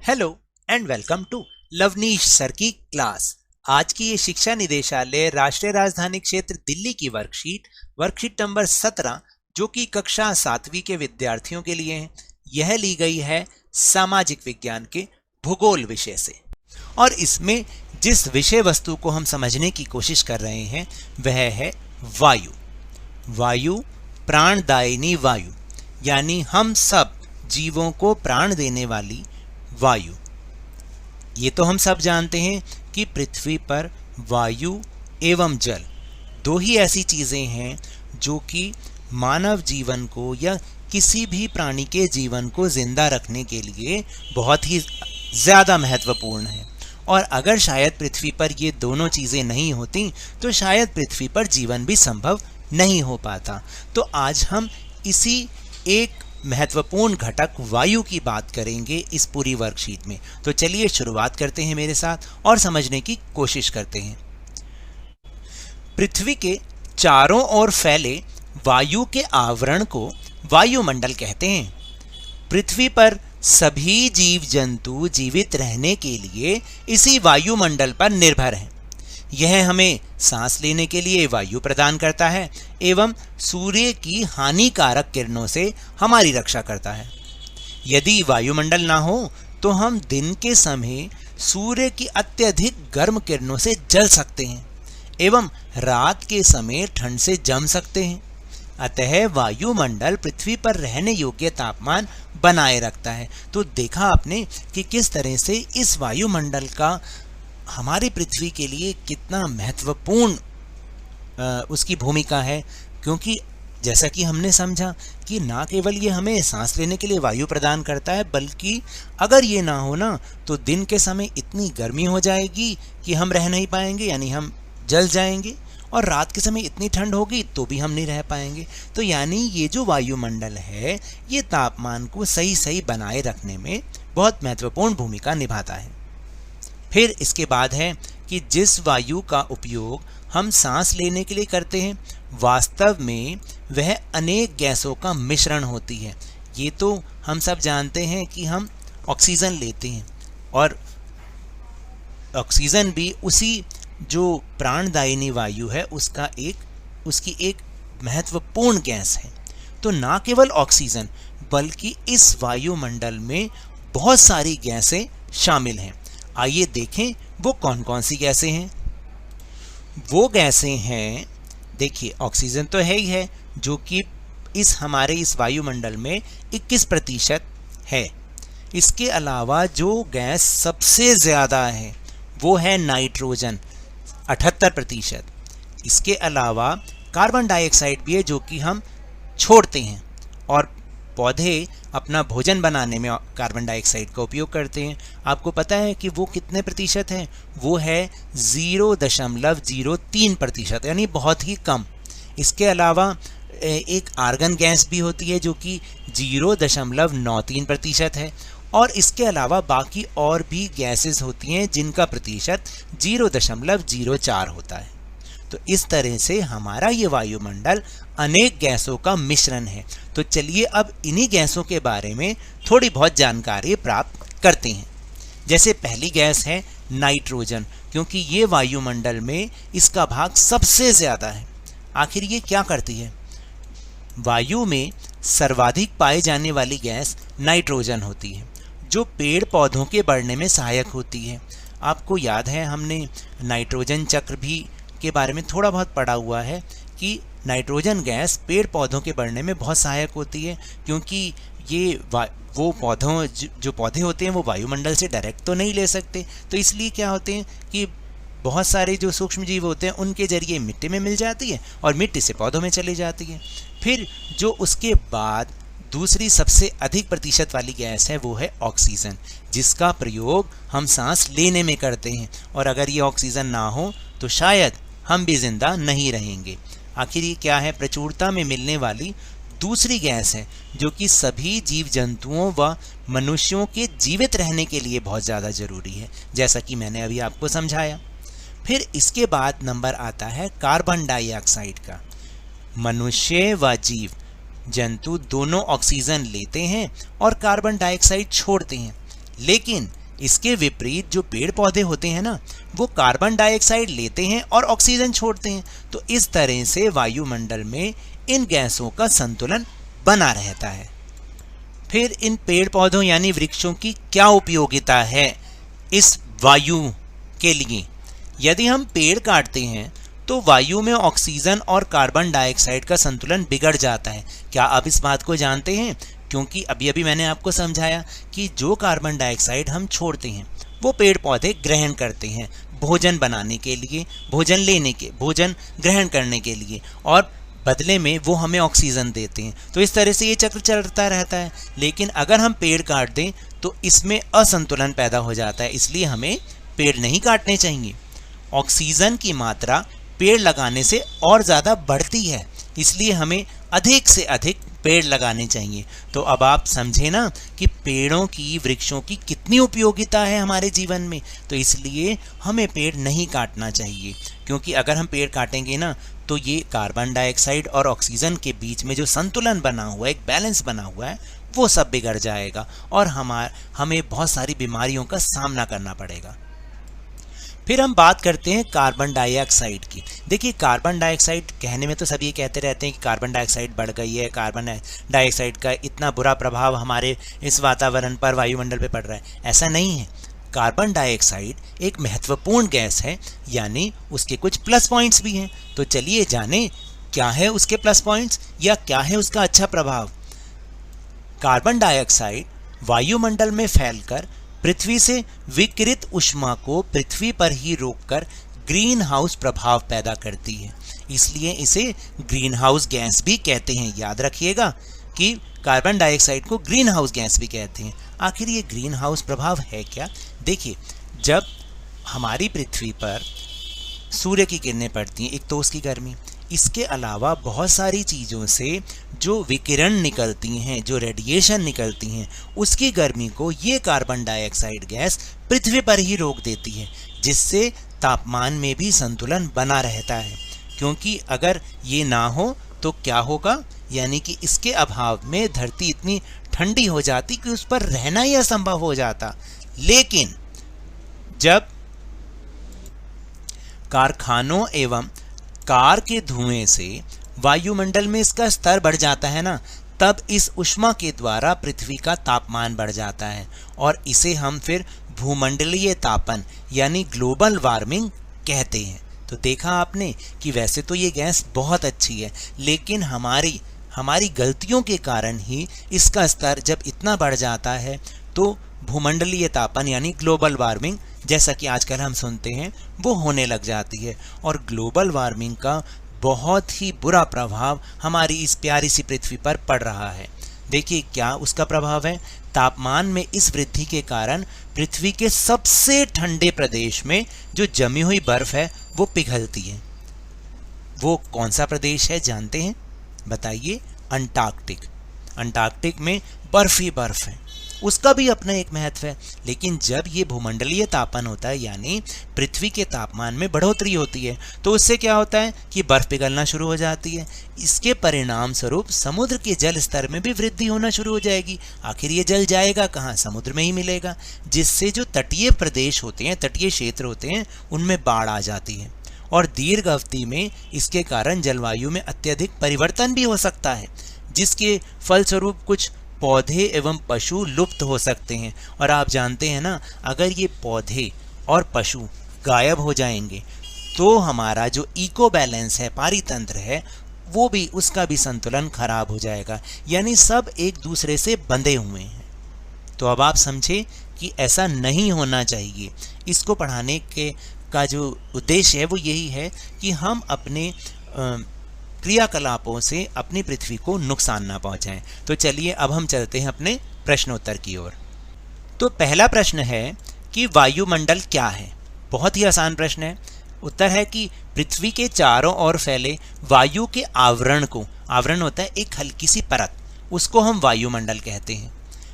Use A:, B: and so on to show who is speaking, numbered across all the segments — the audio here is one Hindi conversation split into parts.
A: Hello and welcome to Lovneesh sir की क्लास। आज की ये शिक्षा निदेशालय राष्ट्रीय राजधानी क्षेत्र दिल्ली की वर्कशीट नंबर 17 जो कि कक्षा 7वीं के विद्यार्थियों के लिए है। यह ली गई है सामाजिक विज्ञान के भूगोल विषय से और इसमें जिस विषय वस्तु को हम समझने की कोशिश कर रहे हैं वह है वायु, प्राणदायिनी वायु, यानी हम सब जीवों को प्राण देने वाली वायु। ये तो हम सब जानते हैं कि पृथ्वी पर वायु एवं जल दो ही ऐसी चीजें हैं जो कि मानव जीवन को या किसी भी प्राणी के जीवन को जिंदा रखने के लिए बहुत ही ज्यादा महत्वपूर्ण है। और अगर शायद पृथ्वी पर ये दोनों चीजें नहीं होती तो शायद पृथ्वी पर जीवन भी संभव नहीं हो पाता। तो आज हम इसी एक महत्वपूर्ण घटक वायु की बात करेंगे इस पूरी वर्कशीट में। तो चलिए शुरुआत करते हैं मेरे साथ और समझने की कोशिश करते हैं। पृथ्वी के चारों ओर फैले वायु के आवरण को वायुमंडल कहते हैं। पृथ्वी पर सभी जीव जंतु जीवित रहने के लिए इसी वायुमंडल पर निर्भर हैं। यह हमें सांस लेने के लिए वायु प्रदान करता है एवं सूर्य की हानिकारक किरणों से हमारी रक्षा करता है। यदि वायुमंडल ना हो तो हम दिन के समय सूर्य की अत्यधिक गर्म किरणों से जल सकते हैं एवं रात के समय ठंड से जम सकते हैं। अतः वायुमंडल पृथ्वी पर रहने योग्य तापमान बनाए रखता है। तो देखा आपने कि किस तरह से इस वायुमंडल का हमारी पृथ्वी के लिए कितना महत्वपूर्ण उसकी भूमिका है, क्योंकि जैसा कि हमने समझा कि ना केवल ये हमें सांस लेने के लिए वायु प्रदान करता है बल्कि अगर ये ना हो ना तो दिन के समय इतनी गर्मी हो जाएगी कि हम रह नहीं पाएंगे, यानी हम जल जाएंगे, और रात के समय इतनी ठंड होगी तो भी हम नहीं रह पाएंगे। तो यानी ये जो वायुमंडल है ये तापमान को सही बनाए रखने में बहुत महत्वपूर्ण भूमिका निभाता है। फिर इसके बाद है कि जिस वायु का उपयोग हम सांस लेने के लिए करते हैं वास्तव में वह अनेक गैसों का मिश्रण होती है। ये तो हम सब जानते हैं कि हम ऑक्सीजन लेते हैं और ऑक्सीजन भी उसी जो प्राणदायिनी वायु है उसकी एक महत्वपूर्ण गैस है। तो ना केवल ऑक्सीजन बल्कि इस वायुमंडल में बहुत सारी गैसें शामिल हैं। आइए देखें वो कौन कौन सी गैसें हैं। वो गैसें हैं, देखिए ऑक्सीजन तो है ही है जो कि हमारे इस वायुमंडल में 21% है। इसके अलावा जो गैस सबसे ज़्यादा है वो है नाइट्रोजन 78%। इसके अलावा कार्बन डाइऑक्साइड भी है जो कि हम छोड़ते हैं और पौधे अपना भोजन बनाने में कार्बन डाइऑक्साइड का उपयोग करते हैं। आपको पता है कि वो कितने प्रतिशत है? वो है 0.03%, यानी बहुत ही कम। इसके अलावा एक आर्गन गैस भी होती है जो कि 0.93% है और इसके अलावा बाकी और भी गैसेस होती हैं जिनका प्रतिशत 0.04 होता है। तो इस तरह से हमारा ये वायुमंडल अनेक गैसों का मिश्रण है। तो चलिए अब इन्हीं गैसों के बारे में थोड़ी बहुत जानकारी प्राप्त करते हैं। जैसे पहली गैस है नाइट्रोजन, क्योंकि ये वायुमंडल में इसका भाग सबसे ज़्यादा है। आखिर ये क्या करती है? वायु में सर्वाधिक पाए जाने वाली गैस नाइट्रोजन होती है जो पेड़ पौधों के बढ़ने में सहायक होती है। आपको याद है हमने नाइट्रोजन चक्र भी के बारे में थोड़ा बहुत पढ़ा हुआ है कि नाइट्रोजन गैस पेड़ पौधों के बढ़ने में बहुत सहायक होती है, क्योंकि ये वो जो पौधे होते हैं वो वायुमंडल से डायरेक्ट तो नहीं ले सकते। तो इसलिए क्या होते हैं कि बहुत सारे जो सूक्ष्म जीव होते हैं उनके जरिए मिट्टी में मिल जाती है और मिट्टी से पौधों में चली जाती है। फिर जो उसके बाद दूसरी सबसे अधिक प्रतिशत वाली गैस है वो है ऑक्सीजन, जिसका प्रयोग हम सांस लेने में करते हैं। और अगर ये ऑक्सीजन ना हो तो शायद हम भी जिंदा नहीं रहेंगे। आखिर ये क्या है? प्रचुरता में मिलने वाली दूसरी गैस है जो कि सभी जीव जंतुओं व मनुष्यों के जीवित रहने के लिए बहुत ज़्यादा ज़रूरी है, जैसा कि मैंने अभी आपको समझाया। फिर इसके बाद नंबर आता है कार्बन डाइऑक्साइड का। मनुष्य व जीव जंतु दोनों ऑक्सीजन लेते हैं और कार्बन डाइऑक्साइड छोड़ते हैं, लेकिन इसके विपरीत जो पेड़ पौधे होते हैं ना, वो कार्बन डाइऑक्साइड लेते हैं और ऑक्सीजन छोड़ते हैं। तो इस तरह से वायुमंडल में इन गैसों का संतुलन बना रहता है। फिर इन पेड़ पौधों यानी वृक्षों की क्या उपयोगिता है इस वायु के लिए? यदि हम पेड़ काटते हैं तो वायु में ऑक्सीजन और कार्बन डाइऑक्साइड का संतुलन बिगड़ जाता है। क्या आप इस बात को जानते हैं? क्योंकि अभी अभी मैंने आपको समझाया कि जो कार्बन डाइऑक्साइड हम छोड़ते हैं वो पेड़ पौधे ग्रहण करते हैं भोजन बनाने के लिए, भोजन ग्रहण करने के लिए, और बदले में वो हमें ऑक्सीजन देते हैं। तो इस तरह से ये चक्र चलता रहता है। लेकिन अगर हम पेड़ काट दें तो इसमें असंतुलन पैदा हो जाता है, इसलिए हमें पेड़ नहीं काटने चाहिए। ऑक्सीजन की मात्रा पेड़ लगाने से और ज़्यादा बढ़ती है, इसलिए हमें अधिक से अधिक पेड़ लगाने चाहिए। तो अब आप समझे ना कि पेड़ों की, वृक्षों की कितनी उपयोगिता है हमारे जीवन में। तो इसलिए हमें पेड़ नहीं काटना चाहिए, क्योंकि अगर हम पेड़ काटेंगे ना तो ये कार्बन डाइऑक्साइड और ऑक्सीजन के बीच में जो संतुलन बना हुआ है, एक बैलेंस बना हुआ है, वो सब बिगड़ जाएगा और हमें बहुत सारी बीमारियों का सामना करना पड़ेगा। फिर हम बात करते हैं कार्बन डाइऑक्साइड की। देखिए, कार्बन डाइऑक्साइड कहने में तो सब ये कहते रहते हैं कि कार्बन डाइऑक्साइड बढ़ गई है, कार्बन डाइऑक्साइड का इतना बुरा प्रभाव हमारे इस वातावरण पर, वायुमंडल पे पड़ रहा है। ऐसा नहीं है। कार्बन डाइऑक्साइड एक महत्वपूर्ण गैस है, यानी उसके कुछ प्लस पॉइंट्स भी हैं। तो चलिए जानें क्या है उसके प्लस पॉइंट्स या क्या है उसका अच्छा प्रभाव। कार्बन डाइऑक्साइड वायुमंडल में फैलकर पृथ्वी से विकिरित ऊष्मा को पृथ्वी पर ही रोककर ग्रीन हाउस प्रभाव पैदा करती है, इसलिए इसे ग्रीन हाउस गैस भी कहते हैं। याद रखिएगा कि कार्बन डाइऑक्साइड को ग्रीन हाउस गैस भी कहते हैं। आखिर ये ग्रीन हाउस प्रभाव है क्या? देखिए, जब हमारी पृथ्वी पर सूर्य की किरणें पड़ती हैं, एक तो उसकी गर्मी, इसके अलावा बहुत सारी चीज़ों से जो विकिरण निकलती हैं, जो रेडिएशन निकलती हैं, उसकी गर्मी को ये कार्बन डाइऑक्साइड गैस पृथ्वी पर ही रोक देती है, जिससे तापमान में भी संतुलन बना रहता है। क्योंकि अगर ये ना हो तो क्या होगा, यानी कि इसके अभाव में धरती इतनी ठंडी हो जाती कि उस पर रहना ही असंभव हो जाता। लेकिन जब कारखानों एवं कार के धुएं से वायुमंडल में इसका स्तर बढ़ जाता है ना, तब इस ऊष्मा के द्वारा पृथ्वी का तापमान बढ़ जाता है और इसे हम फिर भूमंडलीय तापन यानी ग्लोबल वार्मिंग कहते हैं। तो देखा आपने कि वैसे तो ये गैस बहुत अच्छी है, लेकिन हमारी गलतियों के कारण ही इसका स्तर जब इतना बढ़ जाता है तो भूमंडलीय तापन यानी ग्लोबल वार्मिंग, जैसा कि आजकल हम सुनते हैं, वो होने लग जाती है। और ग्लोबल वार्मिंग का बहुत ही बुरा प्रभाव हमारी इस प्यारी सी पृथ्वी पर पड़ रहा है। देखिए क्या उसका प्रभाव है। तापमान में इस वृद्धि के कारण पृथ्वी के सबसे ठंडे प्रदेश में जो जमी हुई बर्फ है वो पिघलती है। वो कौन सा प्रदेश है जानते हैं? बताइए। अंटार्कटिक। अंटार्कटिक में बर्फ ही बर्फ है, उसका भी अपना एक महत्व है। लेकिन जब ये भूमंडलीय तापन होता है यानी पृथ्वी के तापमान में बढ़ोतरी होती है, तो उससे क्या होता है कि बर्फ पिघलना शुरू हो जाती है। इसके परिणाम स्वरूप समुद्र के जल स्तर में भी वृद्धि होना शुरू हो जाएगी। आखिर ये जल जाएगा कहाँ? समुद्र में ही मिलेगा, जिससे जो तटीय प्रदेश होते हैं, तटीय क्षेत्र होते हैं, उनमें बाढ़ आ जाती है। और दीर्घ अवधि में इसके कारण जलवायु में अत्यधिक परिवर्तन भी हो सकता है, जिसके फलस्वरूप कुछ पौधे एवं पशु लुप्त हो सकते हैं। और आप जानते हैं ना, अगर ये पौधे और पशु गायब हो जाएंगे तो हमारा जो इको बैलेंस है, पारितंत्र है, वो भी, उसका भी संतुलन खराब हो जाएगा। यानी सब एक दूसरे से बंधे हुए हैं। तो अब आप समझे कि ऐसा नहीं होना चाहिए। इसको पढ़ाने का जो उद्देश्य है वो यही है कि हम अपने क्रियाकलापों से अपनी पृथ्वी को नुकसान ना पहुंचाएं। तो चलिए अब हम चलते हैं अपने प्रश्नोत्तर की ओर। तो पहला प्रश्न है कि वायुमंडल क्या है? बहुत ही आसान प्रश्न है। उत्तर है कि पृथ्वी के चारों ओर फैले वायु के आवरण को, आवरण होता है एक हल्की सी परत, उसको हम वायुमंडल कहते हैं।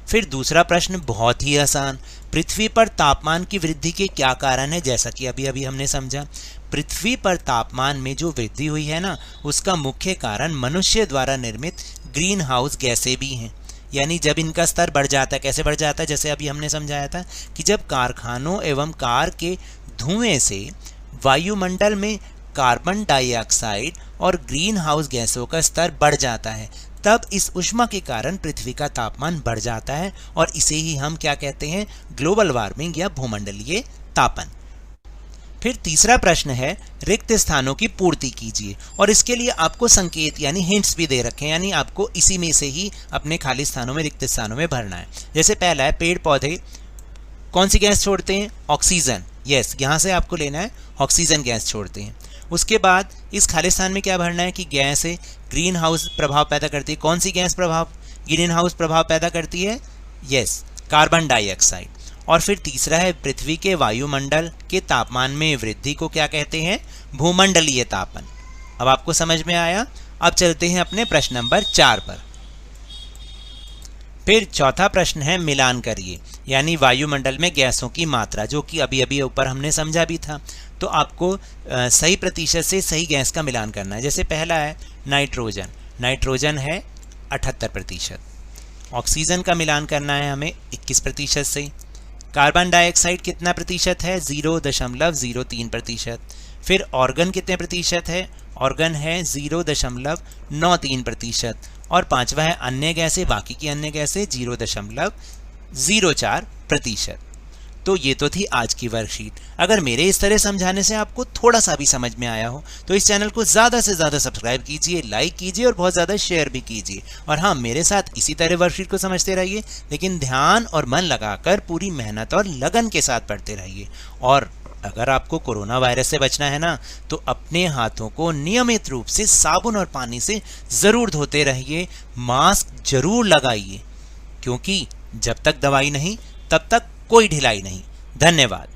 A: फिर दूसरा प्रश्न बहुत ही आसान, पृथ्वी पर तापमान की वृद्धि के क्या कारण है? जैसा कि अभी अभी हमने समझा, पृथ्वी पर तापमान में जो वृद्धि हुई है ना, उसका मुख्य कारण मनुष्य द्वारा निर्मित ग्रीन हाउस गैसें भी हैं। यानी जब इनका स्तर बढ़ जाता है, कैसे बढ़ जाता है, जैसे अभी हमने समझाया था कि जब कारखानों एवं कार के धुएं से वायुमंडल में कार्बन डाइऑक्साइड और ग्रीन हाउस गैसों का स्तर बढ़ जाता है, तब इस ऊष्मा के कारण पृथ्वी का तापमान बढ़ जाता है और इसे ही हम क्या कहते हैं, ग्लोबल वार्मिंग या भूमंडलीय तापन। फिर तीसरा प्रश्न है, रिक्त स्थानों की पूर्ति कीजिए, और इसके लिए आपको संकेत यानी हिंट्स भी दे रखे हैं, यानी आपको इसी में से ही अपने खाली स्थानों में, रिक्त स्थानों में भरना है। जैसे पहला है, पेड़ पौधे कौन सी गैस छोड़ते हैं, ऑक्सीजन, यस, यहाँ से आपको लेना है, ऑक्सीजन गैस छोड़ते हैं। उसके बाद इस खाली स्थान में क्या भरना है कि गैस है ग्रीन हाउस प्रभाव पैदा करती है, कौन सी गैस ग्रीन हाउस प्रभाव पैदा करती है, यस, कार्बन डाइऑक्साइड। और फिर तीसरा है, पृथ्वी के वायुमंडल के तापमान में वृद्धि को क्या कहते हैं, भूमंडलीय तापन। अब आपको समझ में आया। अब चलते हैं अपने प्रश्न नंबर 4 पर। फिर चौथा प्रश्न है, मिलान करिए, यानी वायुमंडल में गैसों की मात्रा, जो कि अभी अभी ऊपर हमने समझा भी था। तो आपको सही प्रतिशत से सही गैस का मिलान करना है। जैसे पहला है नाइट्रोजन, नाइट्रोजन है 78%। ऑक्सीजन का मिलान करना है हमें 21% से। कार्बन डाइऑक्साइड कितना प्रतिशत है, 0.03%। फिर ऑर्गन कितने प्रतिशत है, ऑर्गन है 0.93%। और पांचवा है अन्य गैसें, बाकी की अन्य गैसें 0.04%। तो ये तो थी आज की वर्कशीट। अगर मेरे इस तरह समझाने से आपको थोड़ा सा भी समझ में आया हो तो इस चैनल को ज़्यादा से ज़्यादा सब्सक्राइब कीजिए, लाइक कीजिए और बहुत ज़्यादा शेयर भी कीजिए। और हाँ, मेरे साथ इसी तरह वर्कशीट को समझते रहिए, लेकिन ध्यान और मन लगाकर पूरी मेहनत और लगन के साथ पढ़ते रहिए। और अगर आपको कोरोना वायरस से बचना है ना, तो अपने हाथों को नियमित रूप से साबुन और पानी से ज़रूर धोते रहिए, मास्क जरूर लगाइए, क्योंकि जब तक दवाई नहीं तब तक कोई ढिलाई नहीं। धन्यवाद।